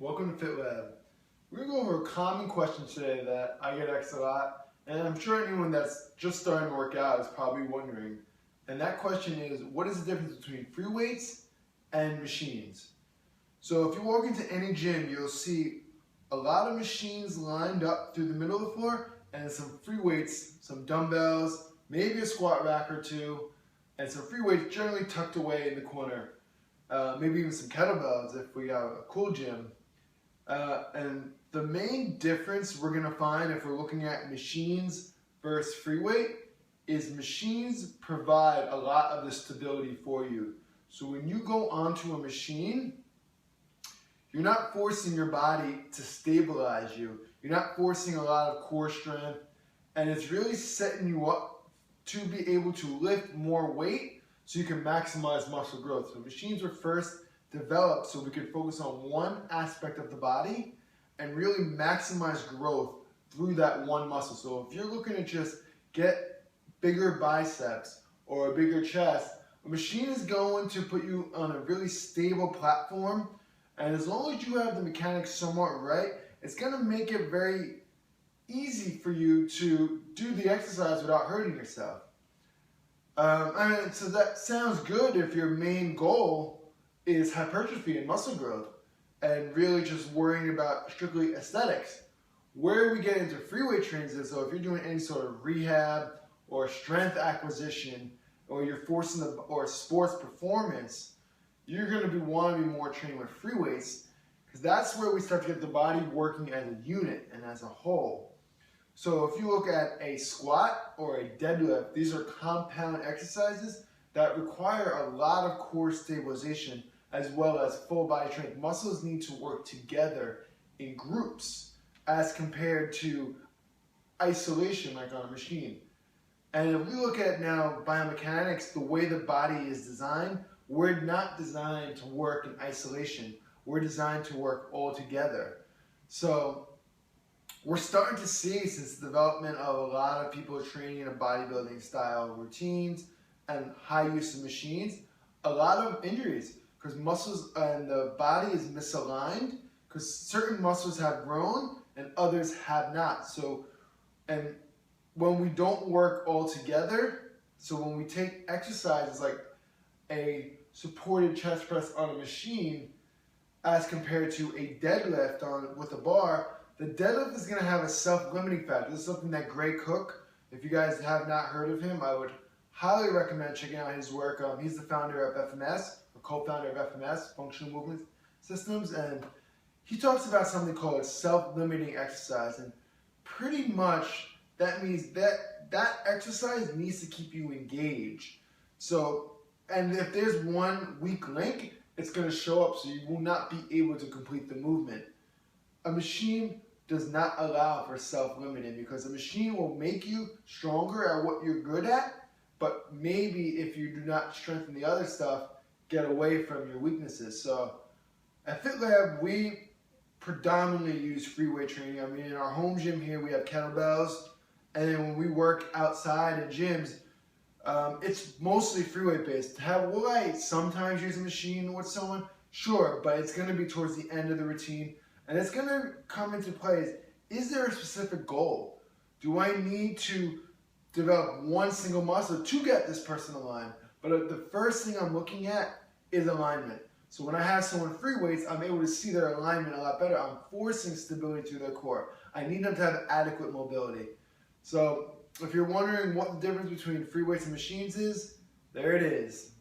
welcome to FitLab. We're going to go over a common question today that I get asked a lot, and I'm sure anyone that's just starting to work out is probably wondering. And that question is, what is the difference between free weights and machines? So if you walk into any gym, you'll see a lot of machines lined up through the middle of the floor, and some free weights, some dumbbells, maybe a squat rack or two, and some free weights generally tucked away in the corner. Maybe even some kettlebells if we have a cool gym. And the main difference we're going to find if we're looking at machines versus free weight is machines provide a lot of the stability for you. So when you go onto a machine, you're not forcing your body to stabilize you. You're not forcing a lot of core strength, and it's really setting you up to be able to lift more weight so you can maximize muscle growth. So machines were first developed so we could focus on one aspect of the body and really maximize growth through that one muscle. So if you're looking to just get bigger biceps or a bigger chest, a machine is going to put you on a really stable platform, and as long as you have the mechanics somewhat right, it's going to make it very easy for you to do the exercise without hurting yourself. So that sounds good if your main goal is hypertrophy and muscle growth and really just worrying about strictly aesthetics. Where we get into free weight trainings is, so if you're doing any sort of rehab or strength acquisition or you're forcing or sports performance, you're going to want to be more trained with free weights, because that's where we start to get the body working as a unit and as a whole. So if you look at a squat or a deadlift, these are compound exercises that require a lot of core stabilization as well as full body strength. Muscles need to work together in groups as compared to isolation like on a machine. And if we look at now biomechanics, the way the body is designed, we're not designed to work in isolation. We're designed to work all together. So we're starting to see, since the development of a lot of people training in a bodybuilding style routines and high use of machines, a lot of injuries because muscles and the body is misaligned because certain muscles have grown and others have not. So, and when we don't work all together, so when we take exercises like a supported chest press on a machine as compared to a deadlift with a bar, the deadlift is going to have a self-limiting factor. This is something that Gray Cook, if you guys have not heard of him, I would highly recommend checking out his work. He's the founder of FMS, or co-founder of FMS, Functional Movement Systems, and he talks about something called self-limiting exercise, and pretty much that means that exercise needs to keep you engaged. So, and if there's one weak link, it's going to show up, so you will not be able to complete the movement. A machine does not allow for self-limiting because a machine will make you stronger at what you're good at, but maybe if you do not strengthen the other stuff, get away from your weaknesses. So at FitLab, we predominantly use free weight training. I mean, in our home gym here, we have kettlebells, and then when we work outside in gyms, it's mostly free weight based. Will I sometimes use a machine with someone? Sure, but it's going to be towards the end of the routine. And it's going to come into play is there a specific goal? Do I need to develop one single muscle to get this person aligned? But the first thing I'm looking at is alignment. So when I have someone free weights, I'm able to see their alignment a lot better. I'm forcing stability to their core. I need them to have adequate mobility. So if you're wondering what the difference between free weights and machines is, there it is.